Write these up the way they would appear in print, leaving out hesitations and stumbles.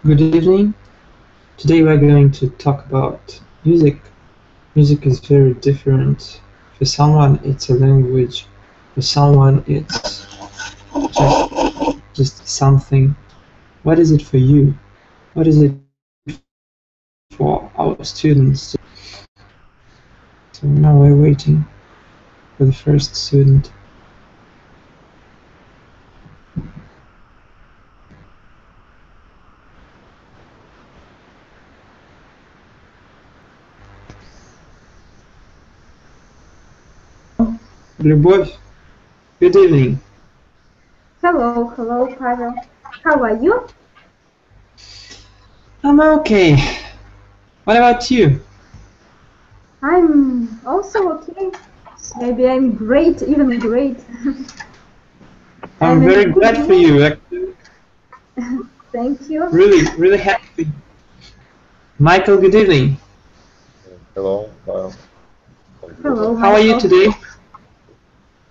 Good evening. Today we're going to talk about music. Music is very different. For someone it's a language, for someone it's just something. What is it for you? What is it for our students? So now we're waiting for the first student. Любовь, good evening. Hello, Pavel. How are you? I'm okay. What about you? I'm also okay. Maybe I'm great, even great. I'm very glad for you, actually. Thank you. Really happy. Michael, good evening. Hello. Hello. How are you today?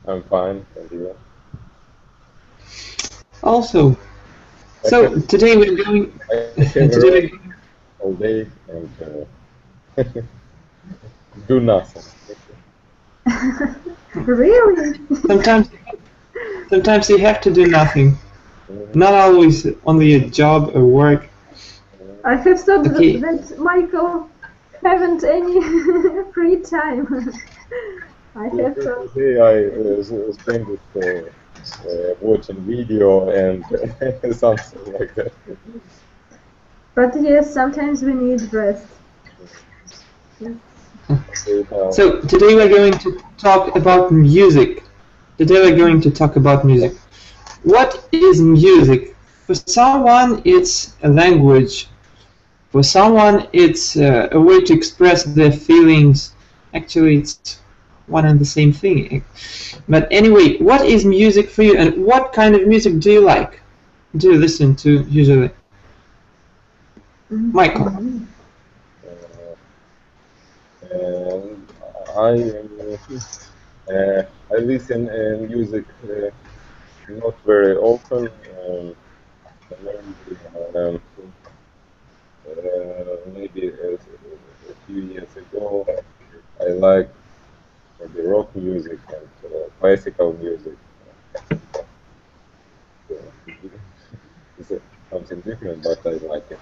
I'm fine, thank you. Also, so today we're going. Today all day and do nothing. Really? Sometimes you have to do nothing. Not always only a job or work. I have thought Okay. that Michael haven't any free time. I have thought. Today I spent it watching video and something like that. But yes, sometimes we need rest. So today we're going to talk about music. What is music? For someone it's a language. For someone it's a way to express their feelings. Actually it's one and the same thing. But anyway, what is music for you and what kind of music do you like? Do you listen to usually? Michael. I listen music not very often. Maybe a few years ago, I liked the rock music and classical music. It's something different, but I like it.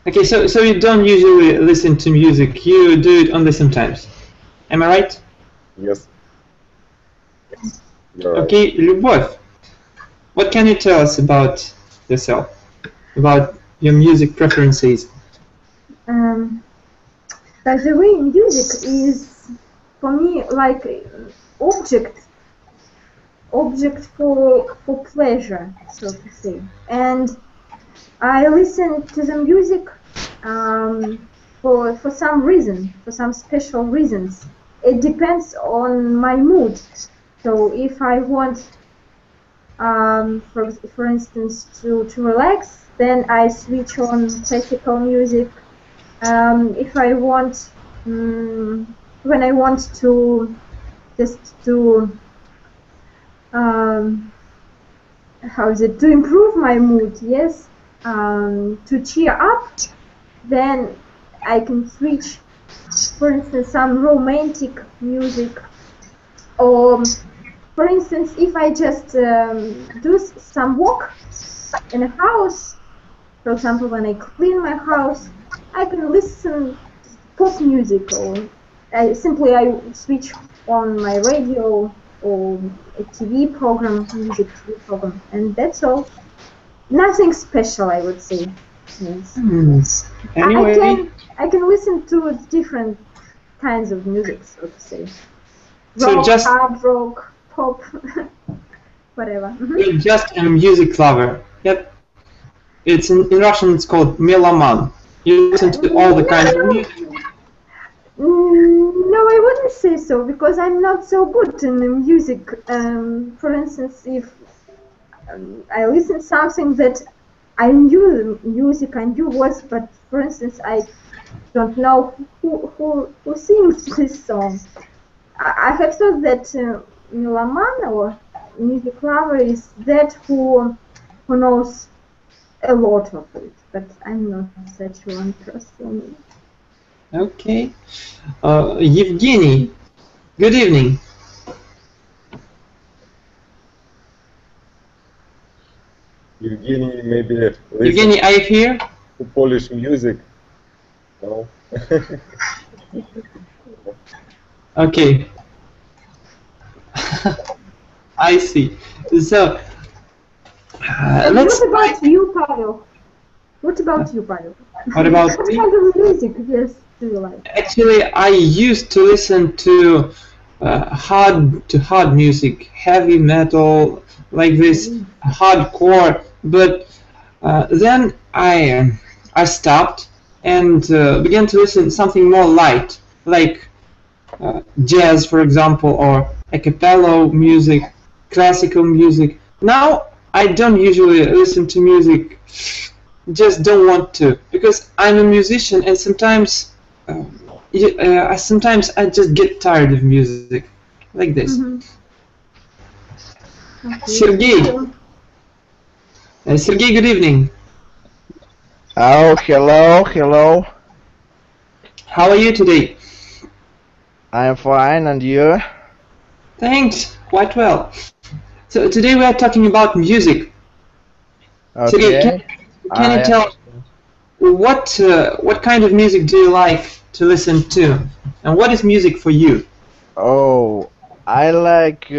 Okay, so you don't usually listen to music, you do it only sometimes. Am I right? Yes. You're right. Okay, Любовь, what can you tell us about yourself? About your music preferences? By the way, music is for me like object for pleasure, so to say. And I listen to the music for some reason, for some special reasons. It depends on my mood. So if I want, for instance, to relax, then I switch on classical music. If I want, when I want to just to to improve my mood, yes, to cheer up, then I can switch, for instance, some romantic music, or for instance, if I just do some work in a house, for example, when I clean my house, I can listen pop music, or I switch on my radio or a TV program, music TV program, and that's all. Nothing special, I would say. Yes. Anyway, I can listen to different kinds of music, so to say. So Rock, just- hard rock, pop, whatever. you're just a music lover. Yep. It's in Russian it's called meloman. You listen to all the kinds of music. No, I wouldn't say so, because I'm not so good in the music. For instance, if I listen something that I knew the music, I knew words, but for instance, I don't know who sings this song. I have thought that meloman or music lover is that who who knows a lot of it, but I'm not such one person. Okay. Evgeny, good evening. Evgeny, maybe Evgeny, are you here? to Polish music. No. Okay. I see. So, let's. What about you, Pavel? What about you, Pavel? What about What me? kind of music do you like? Actually, I used to listen to hard music, heavy metal, like this, hardcore. But then I stopped and began to listen to something more light, like jazz, for example, or a cappella music, classical music. Now I don't usually listen to music, just don't want to, because I'm a musician and sometimes sometimes I just get tired of music, like this. Okay. Sergey, Sergey, good evening. Oh, hello, hello. How are you today? I'm fine, and you? Thanks, quite well. So today we are talking about music. Sergey, Okay. can you tell what kind of music do you like to listen to, and what is music for you? Oh, I like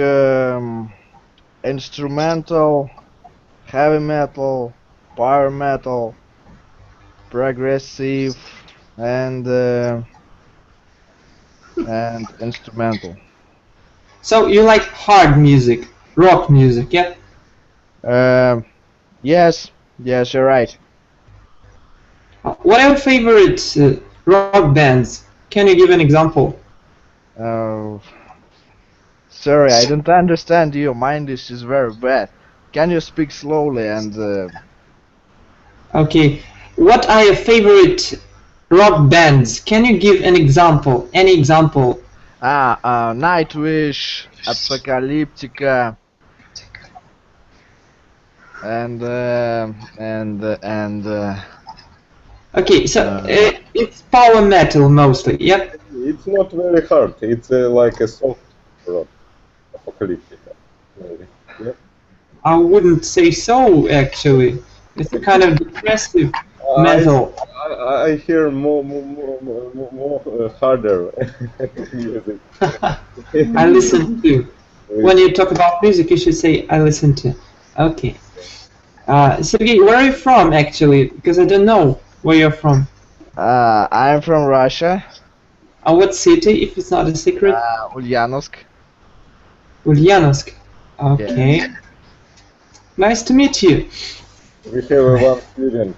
instrumental, heavy metal, power metal, progressive, and instrumental. So you like hard music, rock music, yeah? Yes, you're right. What are your favorite rock bands? Can you give an example? Oh, sorry, I don't understand you. My English is very bad. Can you speak slowly and Okay. What are your favorite rock bands? Can you give an example? Any example? Nightwish, Apocalyptica, and Okay, so it's power metal mostly, yeah? It's not very hard. It's like a soft rock, apocalyptic. Maybe. Yeah. I wouldn't say so, actually. It's a kind of depressive metal. I hear more harder music. I listen to. When you talk about music, you should say, I listen to. Okay. Sergey, where are you from, actually? Because I don't know where you're from. I'm from Russia, What city, if it's not a secret? Ulyanovsk. Ulyanovsk. Okay. Nice to meet you. We have one student.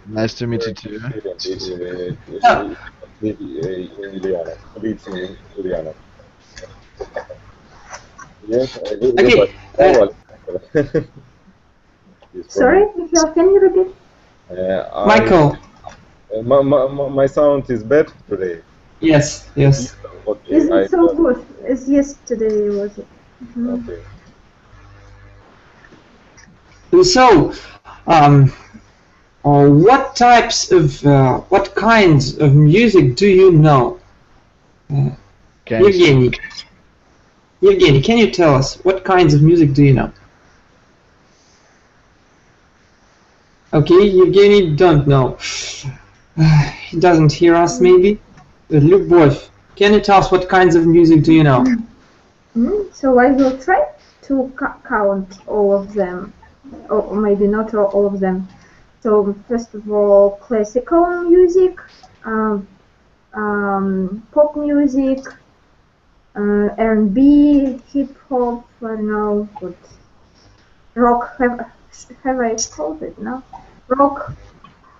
Nice to meet you too. In Uliana. Lives in Uliana. Yes. Okay. Sorry, Michael, can you repeat? Michael. My sound is bad today. Yes, yes. Okay, Isn't so good as yesterday was it? Okay. So, what types of, what kinds of music do you know? Evgeny, can you tell us what kinds of music do you know? Okay, Evgeny don't know. He doesn't hear us, maybe. Любовь, can you tell us what kinds of music do you know? So I will try to count all of them, or maybe not all of them. So first of all, classical music, pop music, R&B, hip hop. I don't know what rock. Have I called it? No, rock.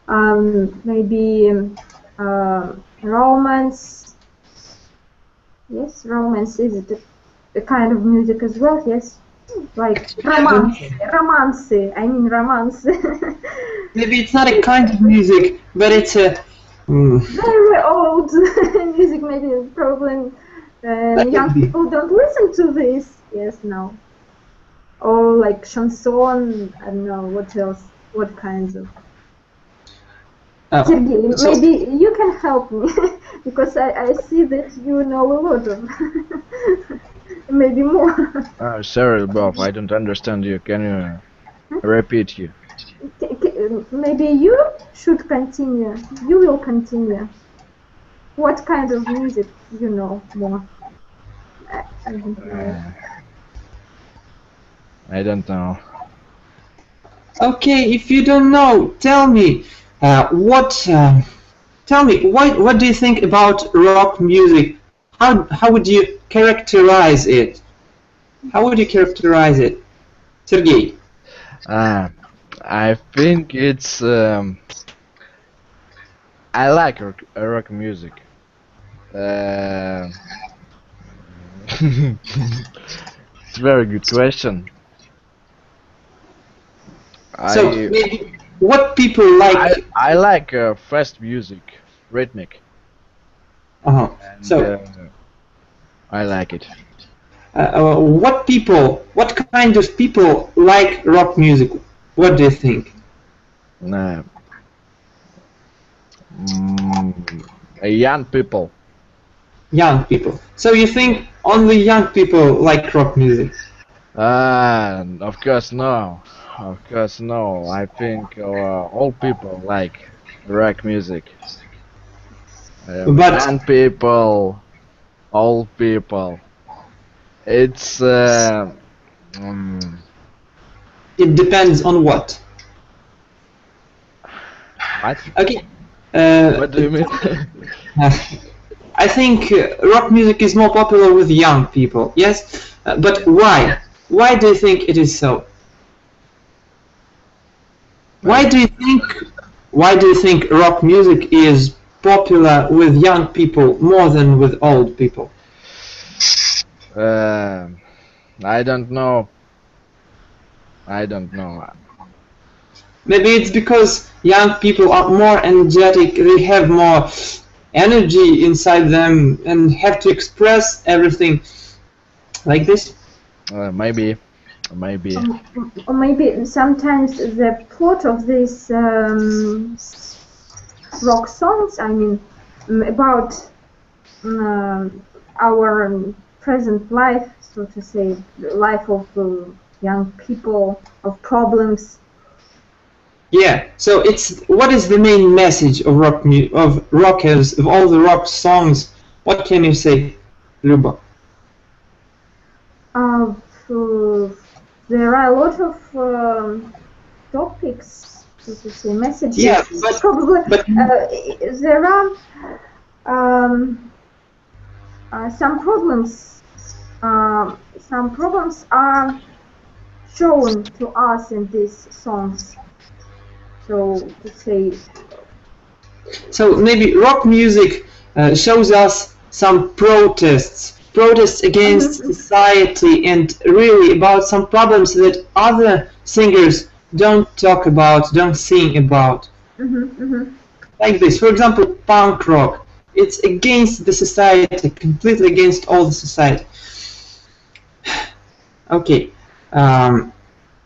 Maybe romance. Yes, romance is a kind of music as well. Yes, like romance. I mean romance. Maybe it's not a kind of music, but it's a very old music. Maybe probably young people don't listen to this. Yes, no. or like chanson. I don't know what else. What kinds of? Sergey, so- maybe you can help me because I see that you know a lot of maybe more. Sorry, Bob, I don't understand you. Can you repeat you? Maybe you should continue. You will continue. What kind of music you know more? I don't know. I don't know. Okay, if you don't know, tell me tell me what do you think about rock music? How would you characterize it? How would you characterize it, Sergey? I think it's I like rock music. It's a very good question. So maybe what people like. I like fast music, rhythmic. Uh-huh. And, So I like it. what kind of people like rock music? What do you think? Young people. Young people. So you think only young people like rock music? Of course no. Of course no. I think all people like rock music. But- Young people, old people. It's It depends on what. what? Okay. What do you mean? I think rock music is more popular with young people. Yes, but why? Why do you think it is so? Why do you think rock music is popular with young people more than with old people? I don't know. I don't know. Maybe it's because young people are more energetic, they have more energy inside them and have to express everything like this. Maybe. Maybe. Or maybe sometimes the plot of these rock songs, I mean, about our present life, so to say, the life of young people, of problems. Yeah, so it's what is the main message of of rockers, of all the rock songs? What can you say, Luba? There are a lot of topics, so to say, messages. Yeah, but- probably but- there are some problems. Some problems are shown to us in these songs. So to say, So maybe rock music shows us some protests against society, and really about some problems that other singers don't talk about, don't sing about. Like this, for example, punk rock. It's against the society, completely against all the society. Okay.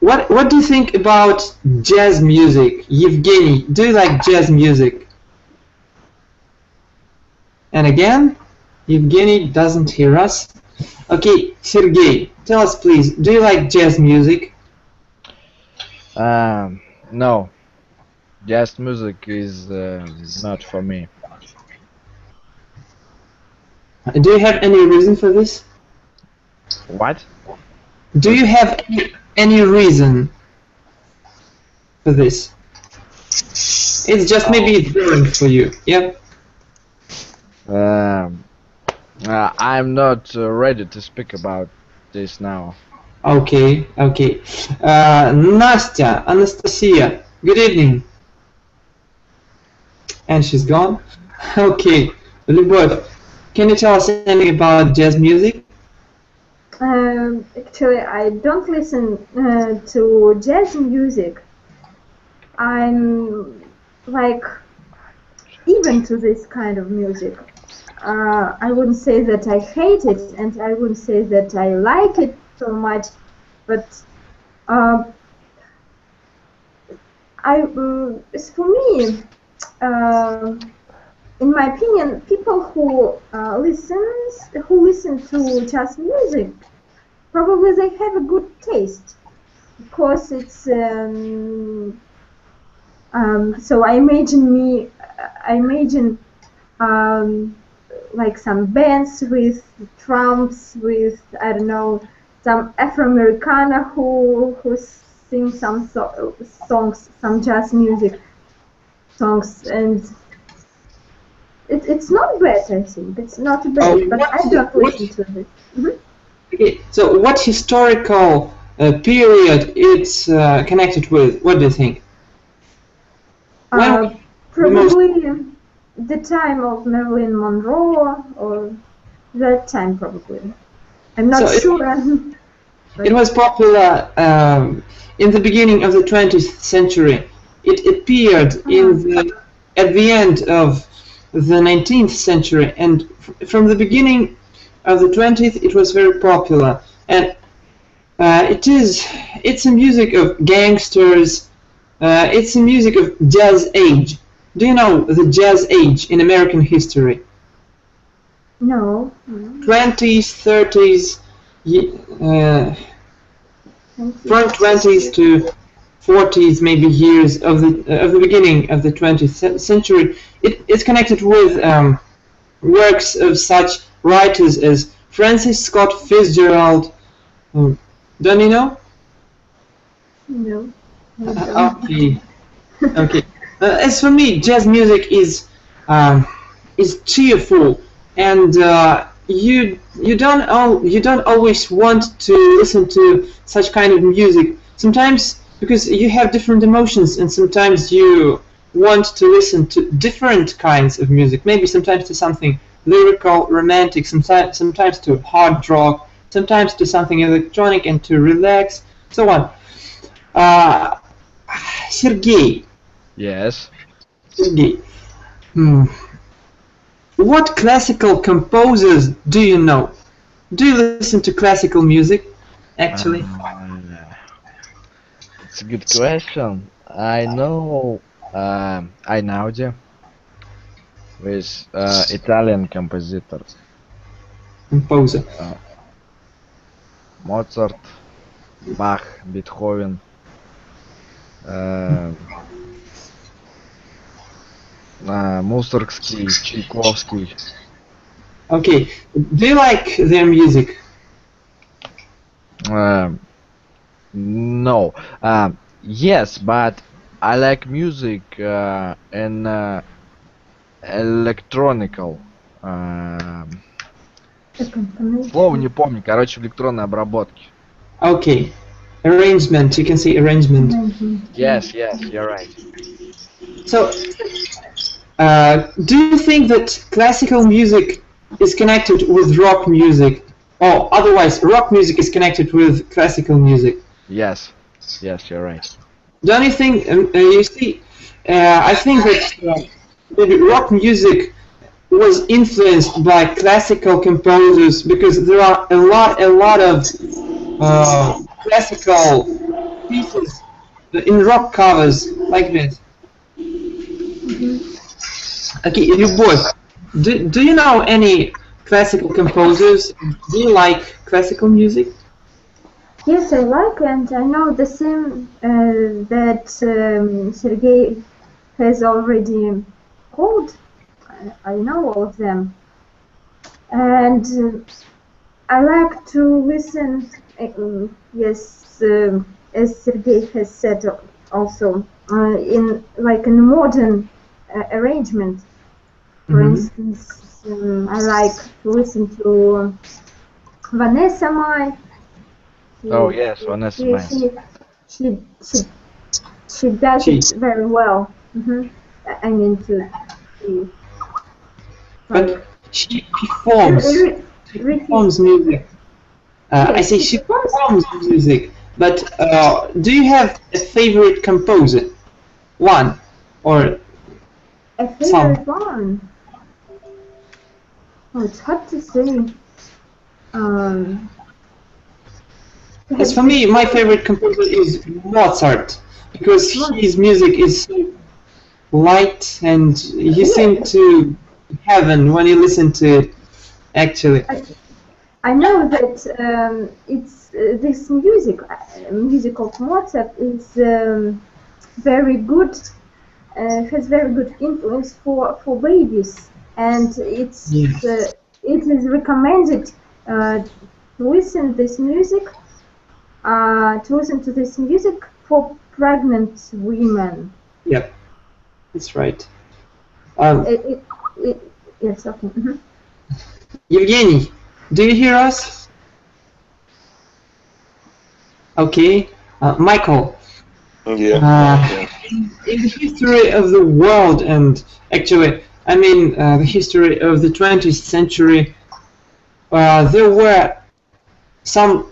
What do you think about jazz music? Evgeny, do you like jazz music? And again, Evgeny doesn't hear us. Okay, Sergey, tell us please, do you like jazz music? No. Jazz music is not for me. Do you have any reason for this? What? Do you have any reason for this? It's just maybe it's boring for you, yeah? I'm not ready to speak about this now. Okay. Nastya, Anastasia, good evening. And she's gone. Okay, Любовь, can you tell us anything about jazz music? actually, I don't listen to jazz music. I'm like even to this kind of music. I wouldn't say that I hate it, and I wouldn't say that I like it so much, but Uh, as for me, in my opinion, people who listen to jazz music, probably they have a good taste, because it's so I imagine like some bands with drums, with, I don't know, some Afro-Americana who sing some songs, some jazz music songs, and it's not bad. I think it's not bad, but I don't listen to it. Okay, so what historical period it's connected with? What do you think? Probably the time of Marilyn Monroe, or that time probably. I'm not sure. It was popular in the beginning of the 20th century. It appeared at the end of the 19th century, and from the beginning of the 20th it was very popular. And it's a music of gangsters. It's a music of jazz age. Do you know the jazz age in American history? No. 20s, 30s, from 20s to 40s, maybe years of the beginning of the 20th century. It's connected with works of such writers as Francis Scott Fitzgerald. Don't you know? No. Okay. As for me, jazz music is cheerful, and you don't always want to listen to such kind of music. Sometimes because you have different emotions, and sometimes you want to listen to different kinds of music. Maybe sometimes to something lyrical, romantic, sometimes to hard rock, sometimes to something electronic and to relax, so on. Sergey. Yes. Sergey. What classical composers do you know? Do you listen to classical music, actually? It's a good question. I know Einaudi with Italian composer. Mozart, Bach, Beethoven. Mussorgsky, Tchaikovsky. Okay. Do you like their music? No. Yes, but I like music in electronical. Слово не помню. Короче, в электронной обработке. Okay. Arrangement. You can say arrangement. Yes, you're right. So, do you think that classical music is connected with rock music, or otherwise rock music is connected with classical music? Yes, you're right. Don't you think? You see, I think that maybe rock music was influenced by classical composers, because there are a lot of classical pieces in rock covers like this. Okay, Любовь, do you know any classical composers? Do you like classical music? Yes, I like, and I know the same that Sergey has already called. I know all of them, and I like to listen. Yes, as Sergey has said, also in like a modern arrangement. For instance, I like to listen to Vanessa Mai. Oh yes, Vanessa Mai. She does it very well. I mean but she performs music. I say she performs music, but do you have a favorite composer? One, or a favorite one? Oh, it's hard to say. As for me, my favorite composer is Mozart, because his music is so light and you seem to heaven when you listen to it, actually. I know that it's this music of Mozart is very good, has very good influence for babies, and it's Yes. it is recommended to listen this music to this music for pregnant women. Yep, that's right. Yes, okay. Evgeny, do you hear us? Okay. Michael, Yeah. in the history of the world, and actually, I mean the history of the 20th century, there were some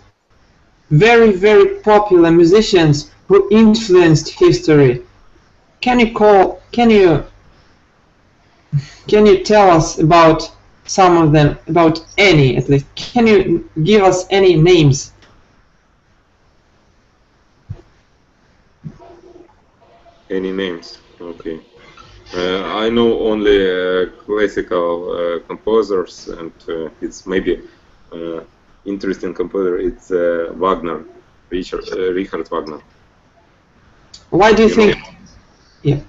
very, very popular musicians who influenced history. Can you tell us about some of them, about any at least? Can you give us any names? Any names? Okay. I know only classical composers, and it's maybe interesting composer. It's Wagner, Richard Wagner. Why do you think? Yeah.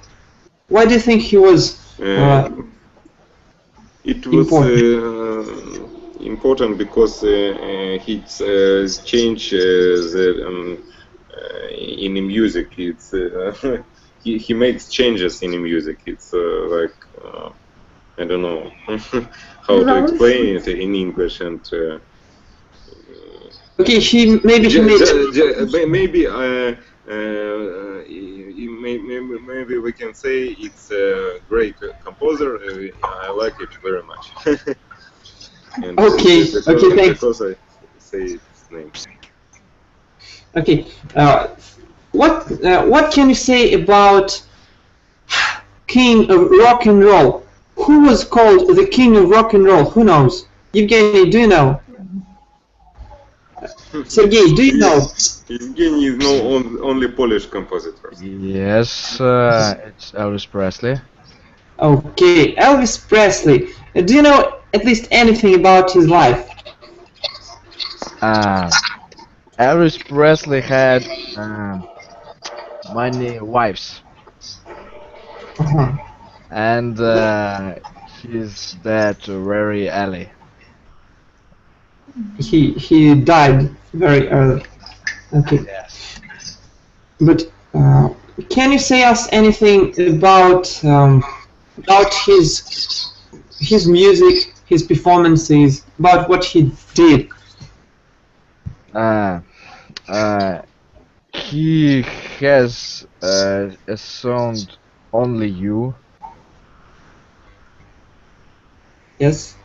Why do you think he was? It was important because he changed in the music. It's he makes changes in the music. It's like I don't know how to explain it in English, and okay, maybe maybe we can say it's a great composer. I like it very much. And okay, thanks. Because I say its name. Okay, what can you say about King of Rock and Roll? Who was called the King of Rock and Roll? Who knows? Evgeny, do you know? Sergey, do you know? Evgeny is only Polish compositors. Yes, it's Elvis Presley. Okay, Elvis Presley. Do you know at least anything about his life? Elvis Presley had many wives, and he's dead very early. He died very early. Okay. Yes. But can you say us anything about his music, his performances, about what he did? He has a song "Only You," Yes.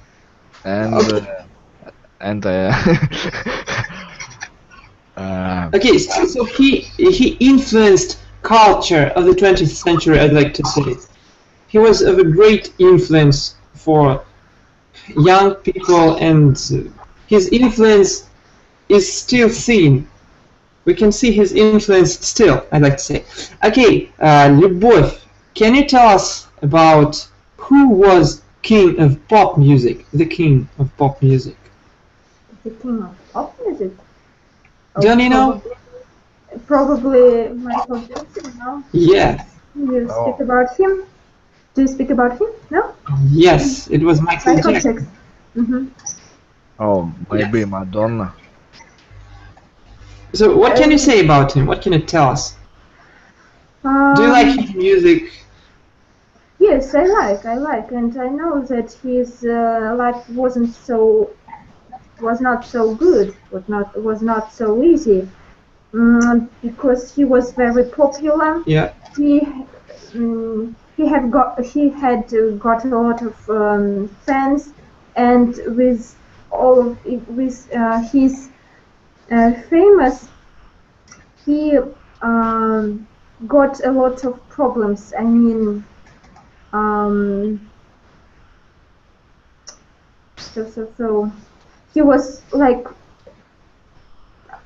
and Okay, so he influenced culture of the 20th century, I'd like to say. He was of a great influence for young people, and his influence is still seen. We can see his influence still, I'd like to say. Okay, Lyubov, can you tell us about who was king of pop music, the king of pop music? The king of pop music. Don't you know? Probably Michael Jackson, no? Yeah. You speak about him? Do you speak about him? No? Yes, it was Michael Jackson. oh, maybe Madonna. So what can you say about him? What can you tell us? Do you like his music? Yes, I like, and I know that his life was not so good, was not so easy, because he was very popular. Yeah. He had got a lot of fans, and with his famous, he got a lot of problems. I mean, so he was like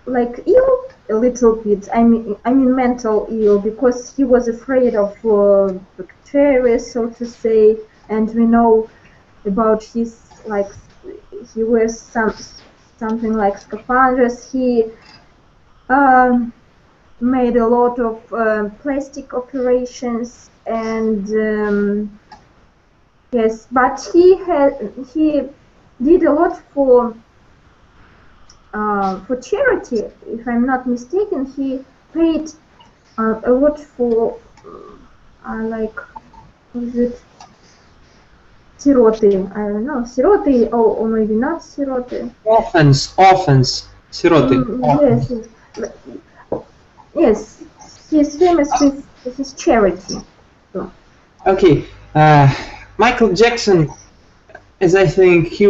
like ill a little bit. I mean mental ill, because he was afraid of bacteria, so to say, and we know about his, like, he wears something like scaphanders. He made a lot of plastic operations, and yes, but he did a lot for charity. If I'm not mistaken, he paid a lot for like, is it сироты? I don't know, сироты, or maybe not сироты. Orphans, сироты. Yes, yes. Yes, he is famous with his charity. So. Okay, Michael Jackson, as I think he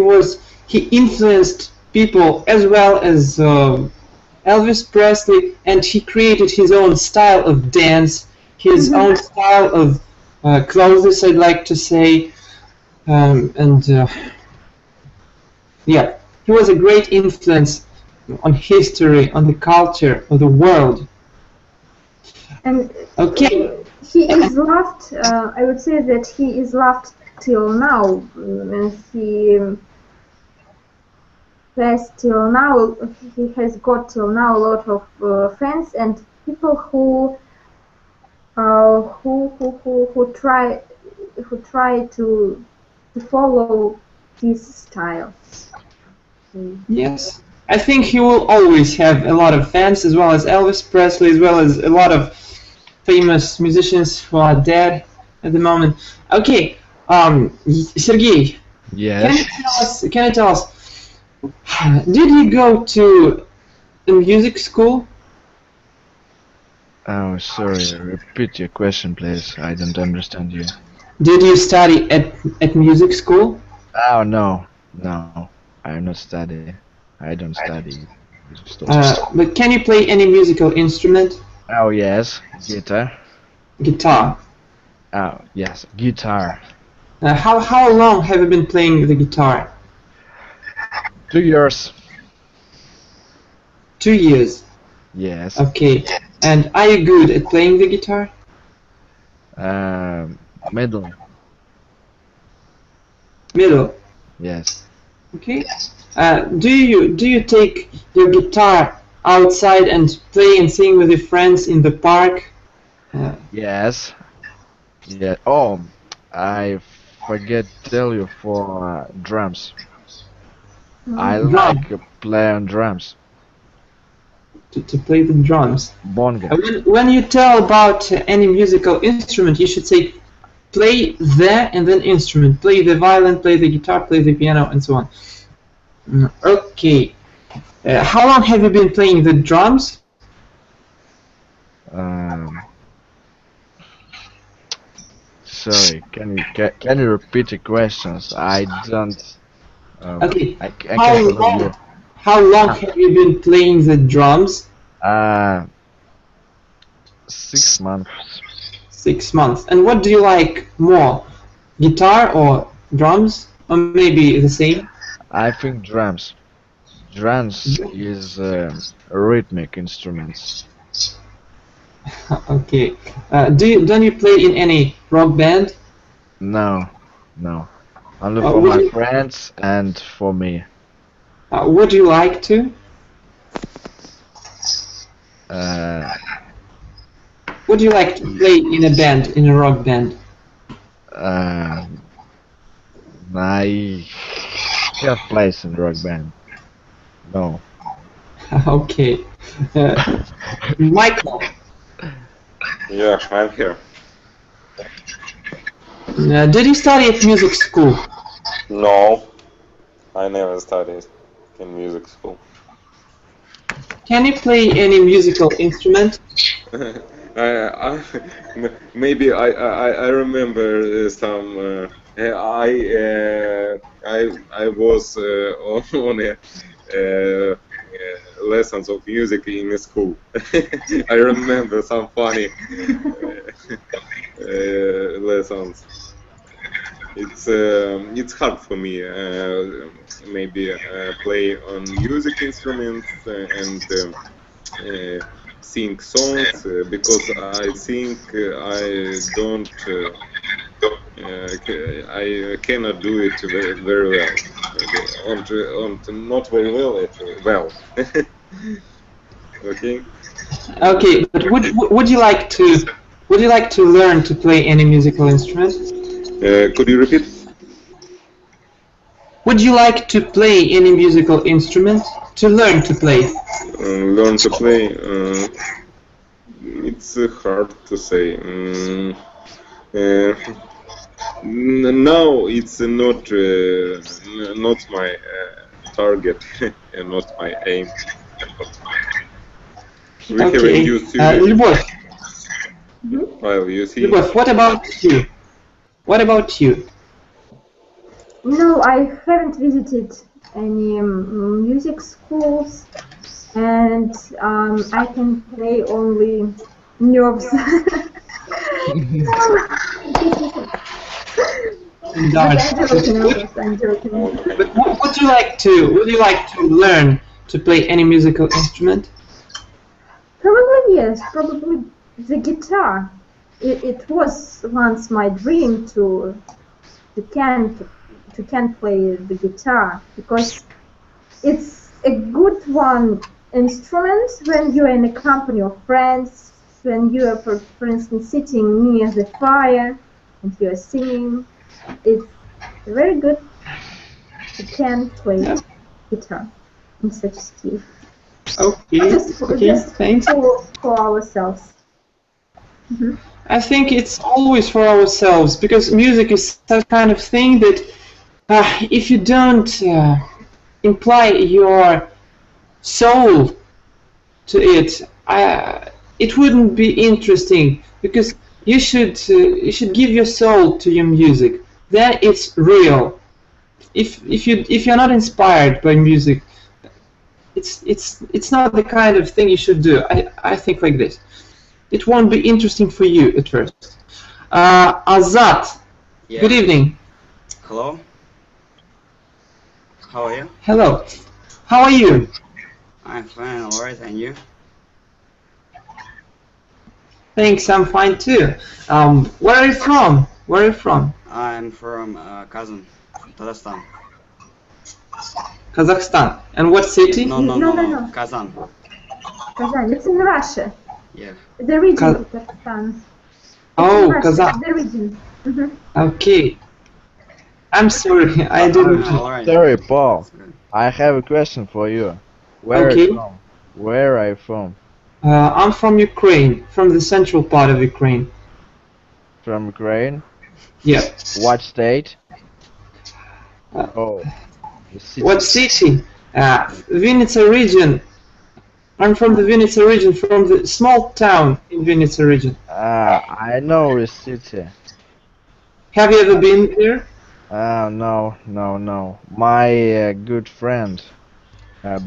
influenced people as well as Elvis Presley, and he created his own style of dance, his own style of clothes, I'd like to say, yeah, he was a great influence on history, on the culture of the world. And okay, he is loved. I would say that he is loved till now, and he has till now. He has got till now a lot of fans and people who try to follow his style. Yes, I think he will always have a lot of fans, as well as Elvis Presley, as well as a lot of famous musicians who are dead at the moment. Okay, Sergey. Yes. Can you tell us? Did you go to a music school? Oh, sorry. Repeat your question, please. I don't understand you. Did you study at music school? Oh no. I'm not studying. I don't study. But can you play any musical instrument? Oh yes, guitar. Guitar. Oh yes, guitar. How long have you been playing the guitar? 2 years. 2 years. Yes. Okay. And are you good at playing the guitar? Middle. Middle. Yes. Okay. Do you take your guitar outside and play and sing with your friends in the park? Yes. Yeah. Oh, I forget to tell you for drums. I like play on drums. To play the drums. Bongo. When you tell about any musical instrument, you should say play the and then instrument. Play the violin, play the guitar, play the piano, and so on. Okay. How long have you been playing the drums? Sorry, can you repeat the questions? I don't. Okay. I can't follow you. How long have you been playing the drums? 6 months. 6 months. And what do you like more? Guitar or drums? Or maybe the same? I think drums. Drums is rhythmic instruments. Okay. Don't you play in any rock band? No. Only for my friends and for me. Would you like to? Would you like to play in a band, in a rock band? I can't play in rock band. No. Okay. Michael. Yeah, I'm here. Did you study at music school? No, I never studied in music school. Can you play any musical instrument? Maybe I remember some. I was on a lessons of music in school. I remember some funny lessons. it's hard for me maybe play on music instruments and sing songs because I think I don't I cannot do it very well. Not very well. Well. Okay. Okay, but would you like to learn to play any musical instrument? Could you repeat? Would you like to play any musical instrument? To learn to play? Learn to play. It's hard to say. Now it's not my target and not my aim. We have a new student. Любовь. Well, you see. Любовь, what about you? What about you? No, I haven't visited any music schools, and I can play only nerves. I'm joking. But would you like to learn to play any musical instrument? Probably yes. Probably the guitar. It was once my dream to can play the guitar because it's a good instrument when you're in a company of friends, when you are, for instance, sitting near the fire and you are singing. It's very good to can play guitar in such skills. Okay, thanks. For ourselves. Mm-hmm. I think it's always for ourselves because music is that kind of thing that if you don't imply your soul to it, it wouldn't be interesting because you should give your soul to your music. Then it's real. If you're not inspired by music, it's not the kind of thing you should do. I think like this. It won't be interesting for you at first. Azat, yeah. Good evening. Hello. How are you? Hello. How are you? I'm fine, alright, and you? Thanks, I'm fine too. Where are you from? Where are you from? I'm from Kazan, Kazakhstan. Kazakhstan. And what city? No. Kazan. Kazan. It's in Russia. Yeah. The region of Kazakhstan. Oh, Kazan. The region. Mm-hmm. Okay. I'm sorry, I didn't. Alright. Sorry, Paul. I have a question for you. Where are you from? Where are you from? I'm from Ukraine, from the central part of Ukraine. From Ukraine? Yeah. What state? The city. What city? Vinnytsia region. I'm from the Vinnytsia region, from the small town in Vinnytsia region. I know the city. Have you ever been there? No. My good friend,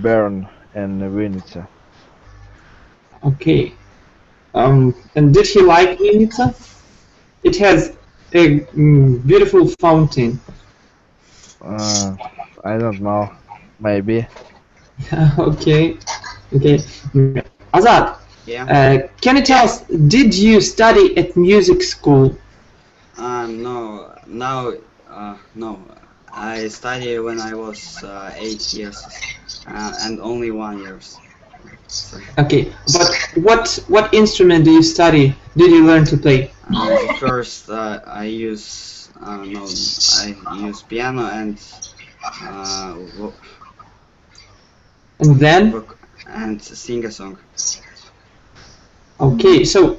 Bern in Vinnytsia. Okay. And did he like Vinnytsia? It has a beautiful fountain. I don't know. Maybe. Okay. Azad, Yeah. can you tell us, did you study at music school? No. Now, no. I studied when I was 8 years, and only 1 year. So, Okay, but what instrument do you study? Did you learn to play? first, I use piano and then? and sing a song. Okay, so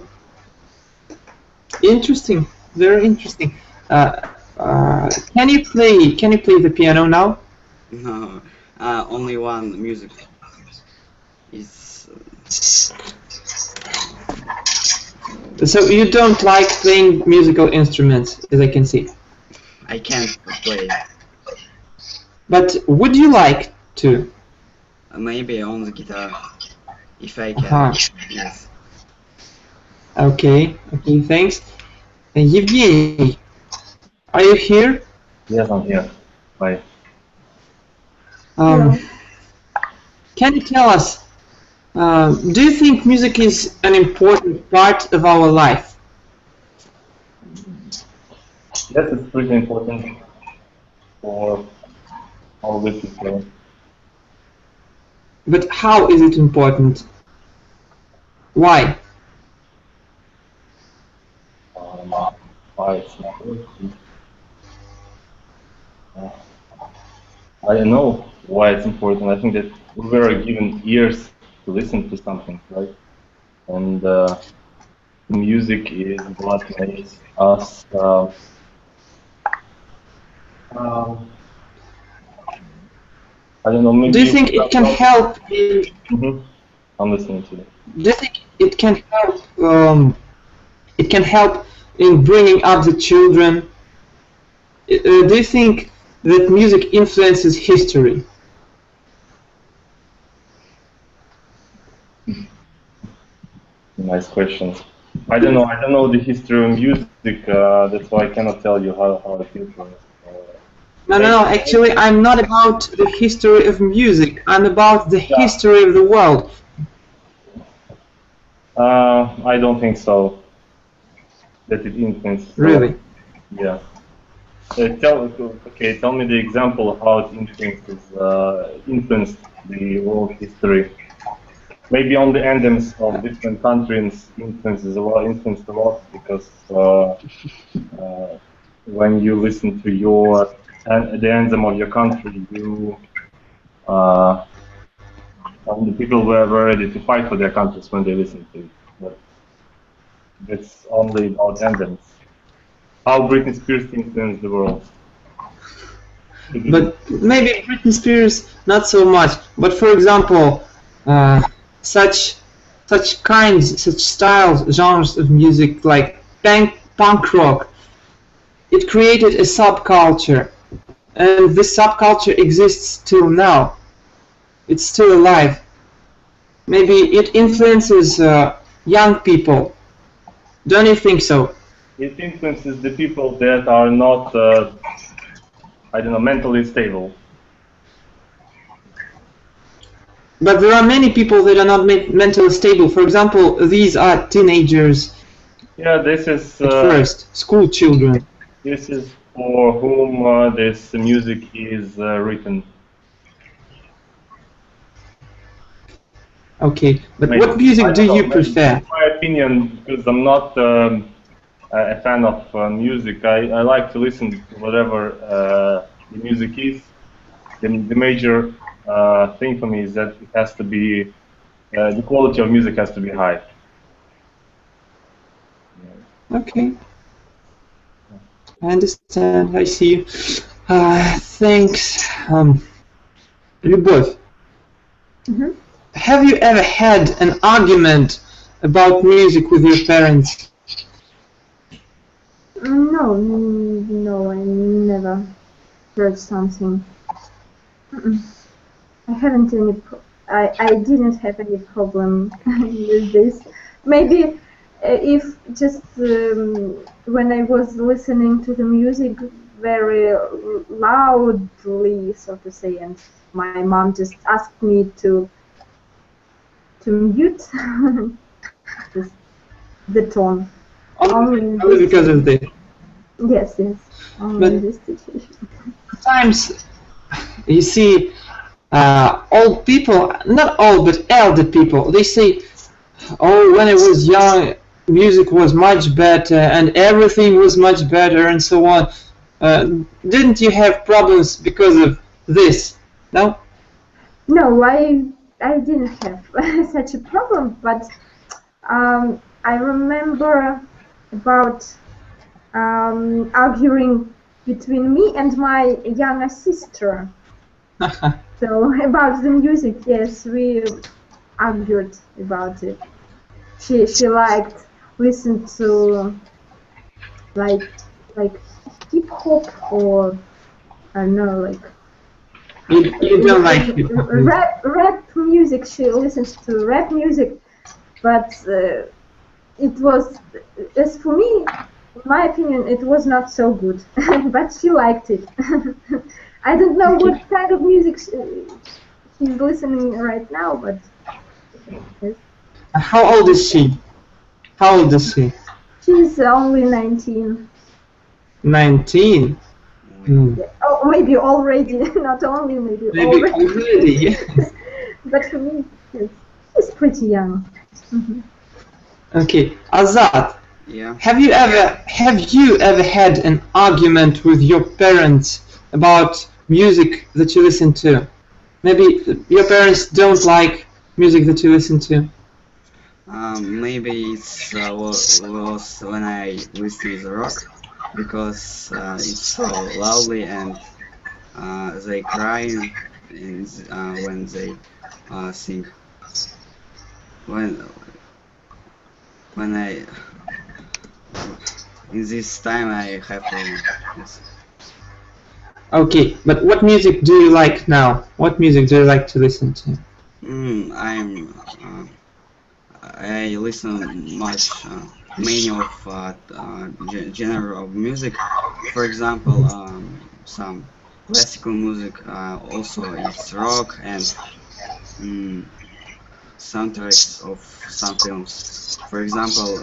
interesting, very interesting. Can you play the piano now? No, only one music. It's So you don't like playing musical instruments, as I can see. I can't play. But would you like to? Maybe on the guitar, if I can. Yes. Okay, thanks. Евгений, Are you here? Yes, I'm here. Bye. Hello. Can you tell us, do you think music is an important part of our life? Yes, it's pretty important for all the people. But how is it important? Why? Why it's important? I don't know why it's important. I think that we were given ears to listen to something, right? And music is what makes us. I don't know. Maybe Do you think it can help in, I'm listening to you. do you think it can help in bringing up the children? Do you think that music influences history? Nice questions. I don't know. I don't know the history of music. That's why I cannot tell you how I feel for it. No. Actually, I'm not about the history of music. I'm about the history of the world. I don't think so. That it influences. Really? Yeah. Tell me the example of how it influenced the world history. Maybe on the anthems of different countries influenced a lot because when you listen to the anthem of your country, the people were ready to fight for their countries when they listened to it. But that's only about anthems. How Britney Spears influenced the world. But maybe Britney Spears not so much. But for example, such styles, genres of music like punk rock, it created a subculture, and this subculture exists till now. It's still alive. Maybe it influences young people. Don't you think so? It influences the people that are not, mentally stable. But there are many people that are not mentally stable. For example, these are teenagers. Yeah, this is first school children. This is for whom this music is written. Okay, but what music do you prefer? In my opinion, because I'm not a fan of music, I like to listen to whatever the music is. The major thing for me is that it has to be, the quality of music has to be high. Okay. I understand, I see you. Thanks. Любовь. Have you ever had an argument about music with your parents? No, I never heard something. I haven't I didn't have any problem with this. Maybe if just when I was listening to the music very loudly, so to say, and my mom just asked me to mute the tone. Only because of this. Yes. Only this situation. Sometimes you see old people, not old but elder people, they say, oh, when I was young music was much better and everything was much better and so on. Didn't you have problems because of this? No? No, I didn't have such a problem, but I remember about arguing between me and my younger sister. So about the music, yes, we argued about it. She liked listen to like hip hop or I don't know, like you don't like hip hop. Rap music. She listens to rap music, but it was, as for me, in my opinion, it was not so good, but she liked it. I don't know what kind of music she's listening right now, but yes. How old is she? How old is she? She's only 19. 19. Oh, maybe already, not only, maybe already, yes. But for me, yes, she's pretty young. Okay, Azad. Yeah. Have you ever had an argument with your parents about music that you listen to? Maybe your parents don't like music that you listen to. Maybe it's was when I listen to rock, because it's so loudly and they cry when they sing. When I in this time I have yes. Okay, but what music do you like now? What music do you like to listen to? I listen much many of genre of music. For example, some classical music. Also, it's rock and soundtracks of some films. For example,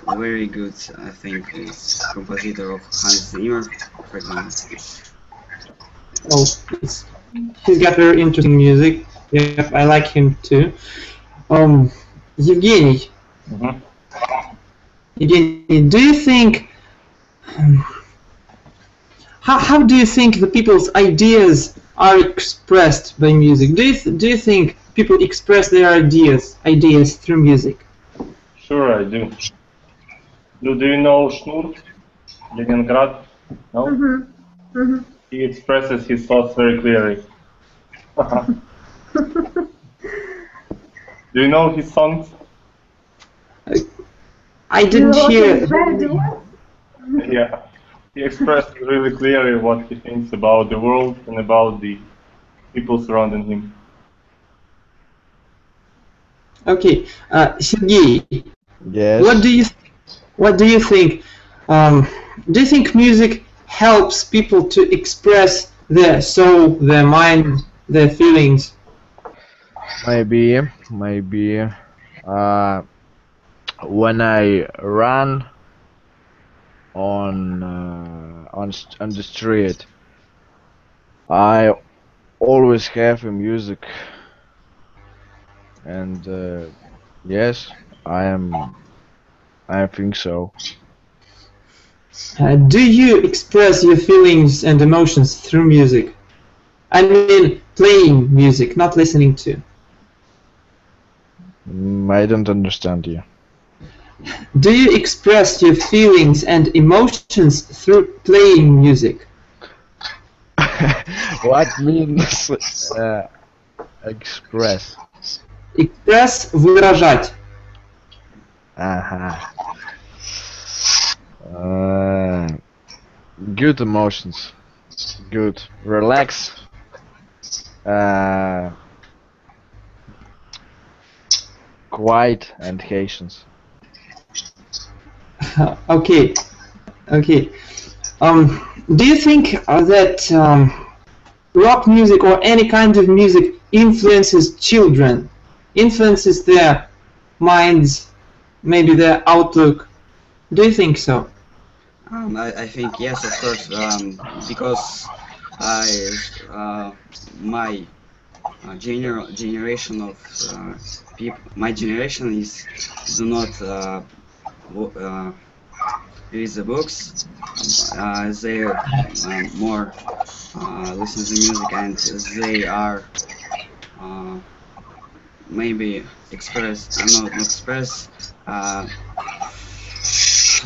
very good, I think, is compositor of Hans Zimmer, for example. Oh, he's got very interesting music. Yep, I like him too. Evgeny. Evgeny, do you think how do you think the people's ideas are expressed by music? Do you think people express their ideas through music? Sure, I do. Do you know Shnur, Leningrad? No? He expresses his thoughts very clearly. Do you know his songs? I didn't hear. Yeah, he expressed really clearly what he thinks about the world and about the people surrounding him. Okay, Sergey. Yes. What do you think? Do you think music helps people to express their soul, their mind, their feelings? Maybe. When I run on the street, I always have a music, and yes, I think so. Do you express your feelings and emotions through music? I mean, playing music, not listening to. I don't understand you. Do you express your feelings and emotions through playing music? What means express? Express, выражать. Good emotions. Good. Relax. Quiet and patience. Okay. Do you think that rock music or any kind of music influences children, influences their minds, maybe their outlook? Do you think so? I think yes, of course, because my generation of people, my generation is do not read the books. They more listen to music, and they are maybe express. Not express. How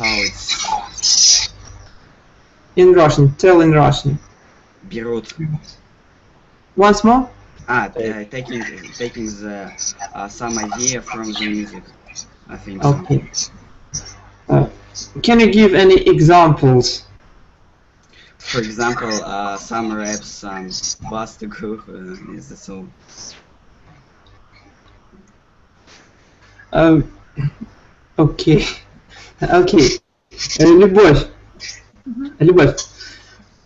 it's In Russian. Tell in Russian. берут. Once more. Taking the some idea from the music. I think so. Okay. Can you give any examples? For example, some raps, some bass to groove is the song. Okay. Любовь. Любовь.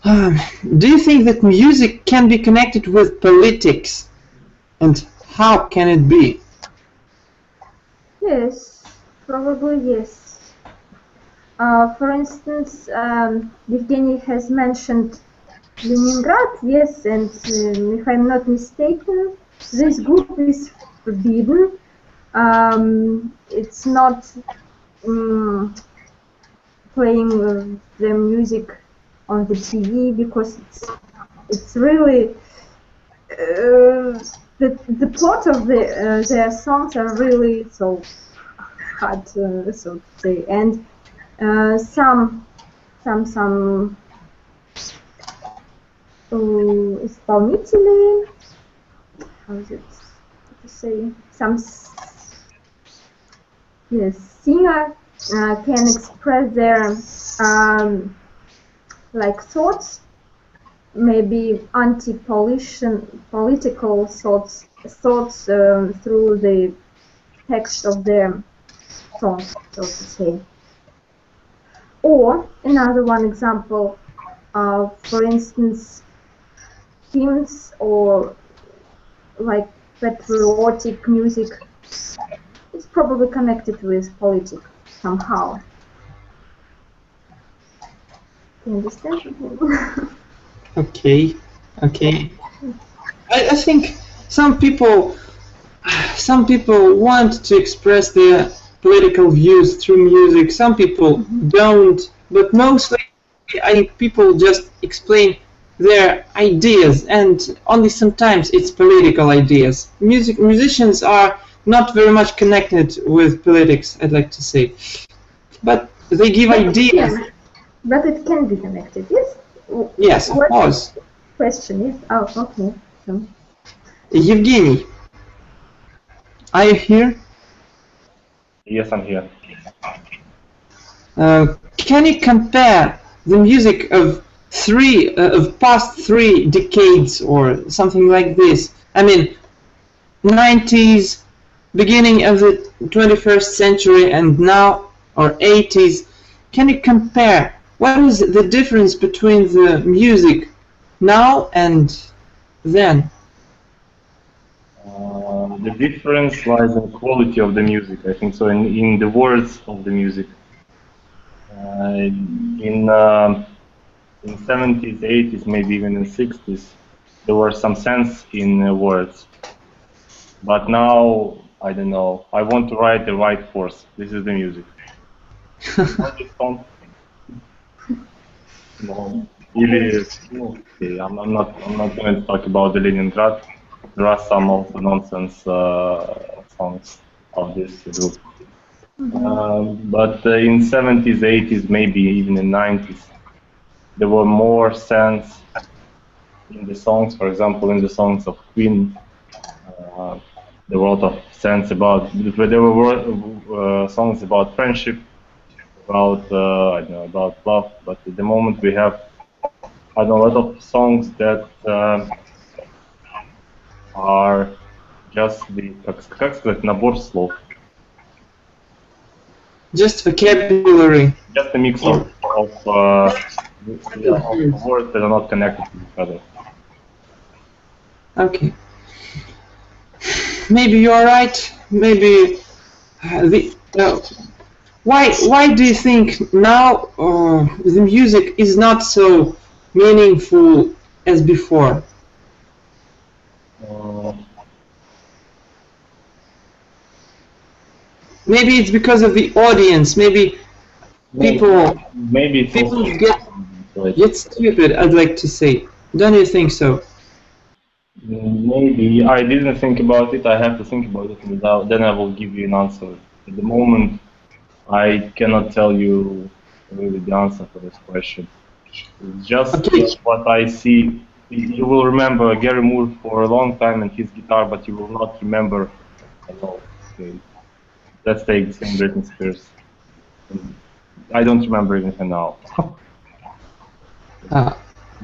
Do you think that music can be connected with politics? And how can it be? Yes, probably yes. For instance, Evgeny has mentioned Leningrad, yes, and if I'm not mistaken, this group is forbidden. It's not playing the music on the TV because it's really the plot of their songs are really so hard, so to say, and some исполнители, how is it to say, some singer can express their like thoughts, maybe political thoughts through the text of their song, so to say. Or another one example, for instance, hymns or like patriotic music is probably connected with politics somehow. Can you understand? Okay. I think some people want to express their political views through music. Some people don't, but mostly I think people just explain their ideas, and only sometimes it's political ideas. Musicians are not very much connected with politics, I'd like to say, but they give ideas. But it can be connected, yes? Yes, of course. Question is, oh, okay. So. Evgeny, are you here? Yes, I'm here. Can you compare the music of past 3 decades or something like this? I mean, 90s, beginning of the 21st century, and now, or 80s. Can you compare? What is the difference between the music now and then? The difference lies in the quality of the music, I think so, in the words of the music. In 70s, 80s, maybe even in 60s, there was some sense in words. But now, I don't know, I want to write the right force. This is the music. No, really, okay, I'm not going to talk about the Leningrad. There are some also nonsense songs of this group. But in 70s, 80s, maybe even in 90s, there were more sense in the songs. For example, in the songs of Queen, there were a lot of sense about. There were songs about friendship, about I don't know, about love. But at the moment we have a lot of songs that are just the как сказать, набор слов. Just vocabulary. Just a mix of words that are not connected to each other. Okay. Maybe you are right. Maybe why do you think now the music is not so meaningful as before? Maybe it's because of the audience. Maybe people get stupid, I'd like to say. Don't you think so? Maybe. I didn't think about it. I have to think about it, and then I will give you an answer. At the moment, I cannot tell you really the answer for this question. It's just what I see. You will remember Gary Moore for a long time and his guitar, but you will not remember. Okay. Let's take the same Britney Spears. I don't remember even her now.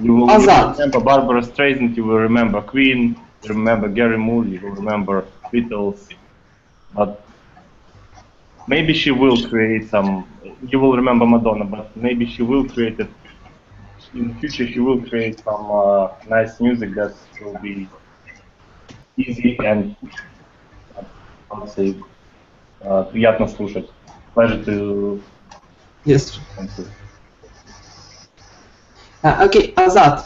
You will remember Barbara Streisand, you will remember Queen, you remember Gary Moore, you will remember Beatles, but maybe she will create some. You will remember Madonna, but maybe she will create it in the future. She will create some nice music that will be easy and, I would say, приятно слушать. Pleasure to Yes. listen to. Okay, Azat,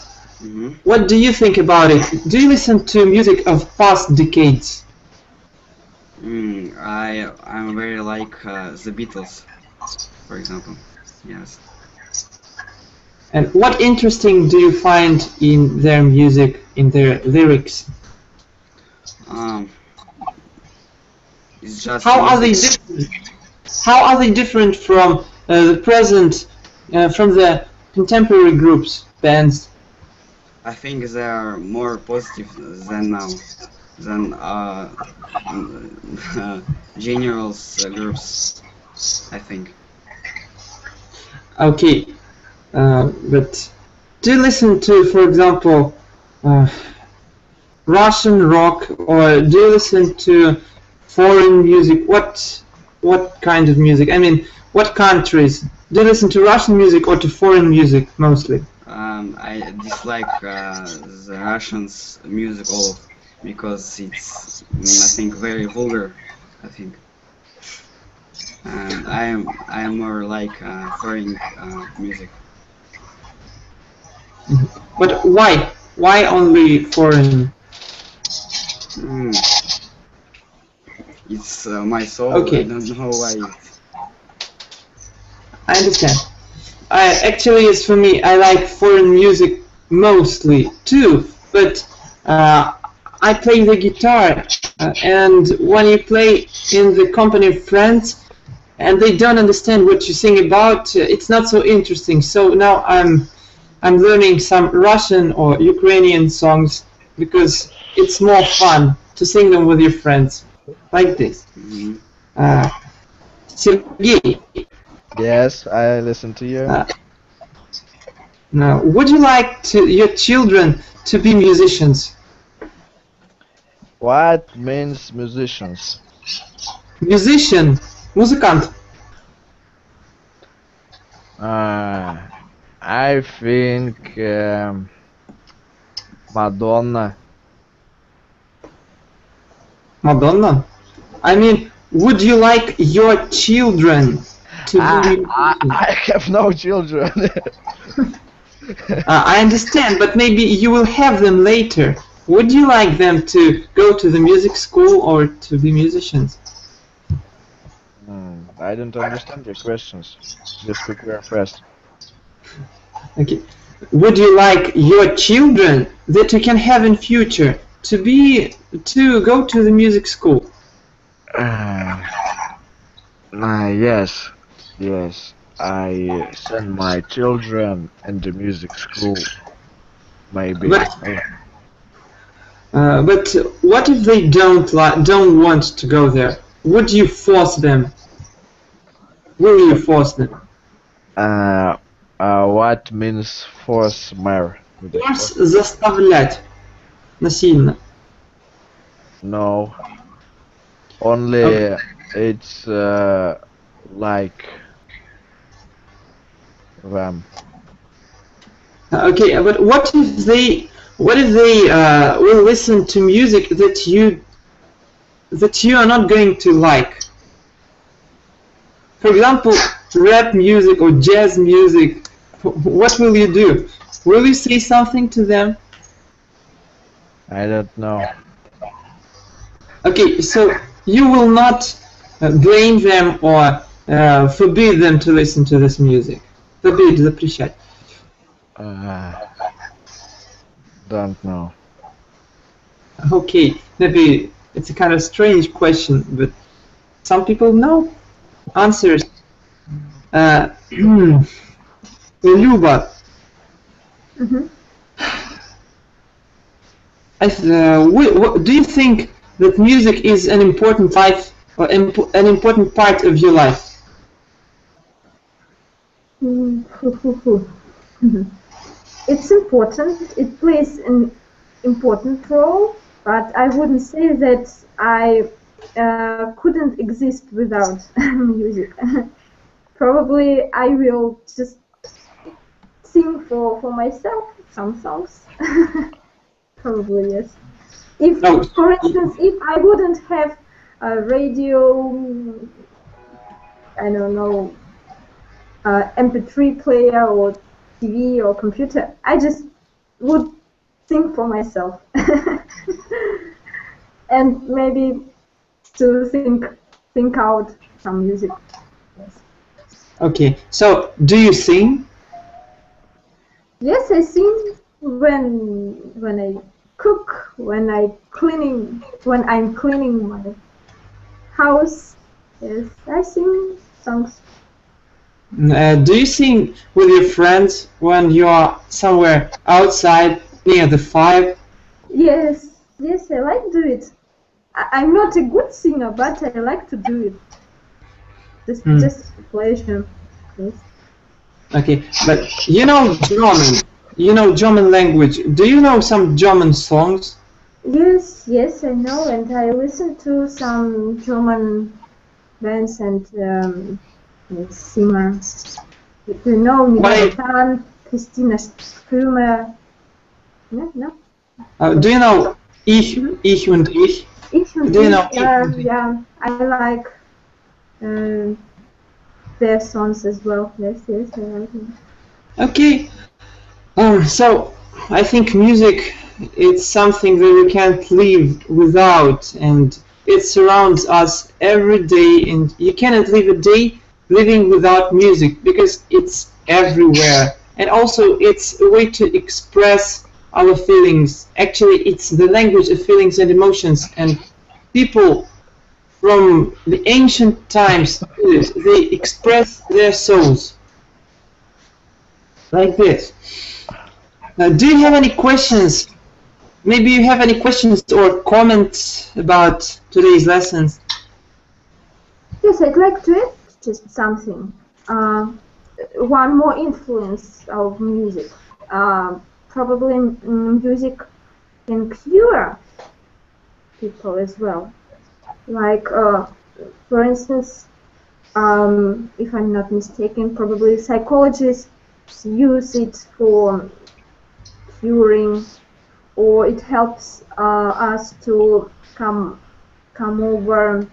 what do you think about it? Do you listen to music of past decades? I'm very like the Beatles, for example. Yes. And what interesting do you find in their music, in their lyrics? It's just How are they music. different? How are they different from the present, from the contemporary groups, bands? I think they are more positive than now, than generals groups, I think. Okay, but do you listen to, for example, Russian rock, or do you listen to foreign music? What kind of music? I mean, what countries? Do you listen to Russian music or to foreign music mostly? I dislike the Russians music all because it's, I think, very vulgar. I think. I am more like foreign music. But why? Why only foreign? It's my soul. Okay. I don't know why. I understand. Actually, it's for me. I like foreign music mostly too, but I play the guitar, and when you play in the company of friends, and they don't understand what you sing about, it's not so interesting. So now I'm learning some Russian or Ukrainian songs because it's more fun to sing them with your friends, like this. Sergey. Yes, I listen to you. Now, would you like your children to be musicians? What means musicians? Musician, музыкант. I think Madonna. Madonna? I mean, would you like your children to be I have no children. I understand, but maybe you will have them later. Would you like them to go to the music school or to be musicians? I don't understand your questions. Just speak very fast. Okay. Would you like your children that you can have in future to go to the music school? Yes. Yes. I send my children in the music school. Maybe. But what if they don't want to go there? Would you force them? Will you force them? What means force, Mare? Force заставлять. Насильно. No. Only it's like them. Okay, but what if they will listen to music that you are not going to like? For example, rap music or jazz music. What will you do? Will you say something to them? I don't know. Okay, so you will not blame them or forbid them to listen to this music. Forbid, запрещать. Don't know. Okay, maybe it's a kind of strange question, but some people know answers. Luba, do you think that music is an important life or an important part of your life? It's important. It plays an important role, but I wouldn't say that I couldn't exist without music. Probably I will just sing for myself some songs. Probably yes. If, for instance, if I wouldn't have a radio, I don't know, MP3 player or TV or computer, I just would sing for myself. And maybe to think out some music. Yes. Okay, so do you sing? Yes, I sing when I cook, when I'm cleaning my house. Yes, I sing songs. Do you sing with your friends when you are somewhere outside near the fire? Yes, yes, I like to do it. I'm not a good singer, but I like to do it. Just a pleasure. Yes. Okay, but you know German. You know German language. Do you know some German songs? Yes, yes, I know, and I listen to some German bands and singers. You know Nina, Christina Strömer. No? Do you know Ich und Ich? Ich und Do you Ich, know Ich? yeah, I like their songs as well. Yes, yes, I like them. Okay. So I think music it's something that we can't live without, and it surrounds us every day, and you cannot live a day living without music because it's everywhere, and also it's a way to express our feelings. Actually, it's the language of feelings and emotions, and people from the ancient times they express their souls like this. Now, do you have any questions? Maybe you have any questions or comments about today's lessons? Yes, I'd like to add just something. One more influence of music. Probably music can cure people as well. Like, for instance, if I'm not mistaken, probably psychologists use it for curing, or it helps us to come over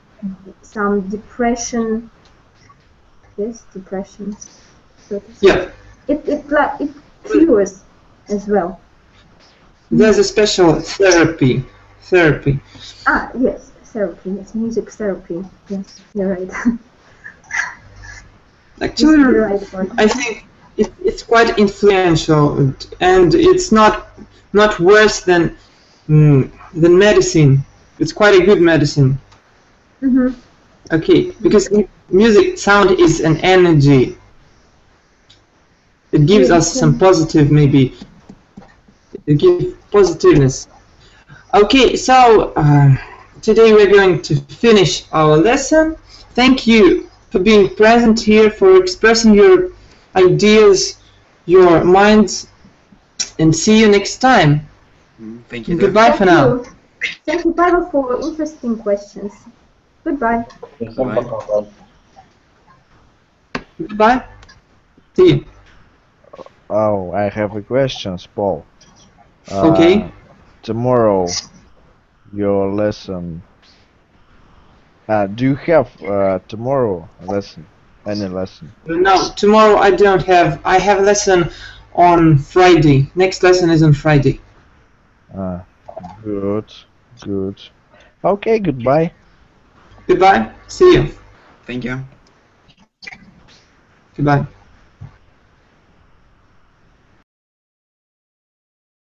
some depression. Yes, depression. So Yeah. It cures as well. There's a special therapy. Ah, yes, therapy. Yes, music therapy. Yes, you're right. Actually, You're right for it. I think it's quite influential, and it's not worse than medicine. It's quite a good medicine. Mm-hmm. Okay, because music sound is an energy. It gives us some positive, maybe. It gives positiveness. Okay, so today we're going to finish our lesson. Thank you for being present here, for expressing your ideas, your minds, and see you next time. Thank you. Goodbye for now. Thank you, Pavel, for interesting questions. Goodbye. Goodbye. See you. Oh, I have a question, Paul. Okay. Tomorrow, your lesson. Do you have tomorrow a lesson? Any lesson? No, tomorrow I don't have. I have a lesson on Friday. Next lesson is on Friday. Good. Okay, goodbye. Goodbye. See you. Thank you. Goodbye.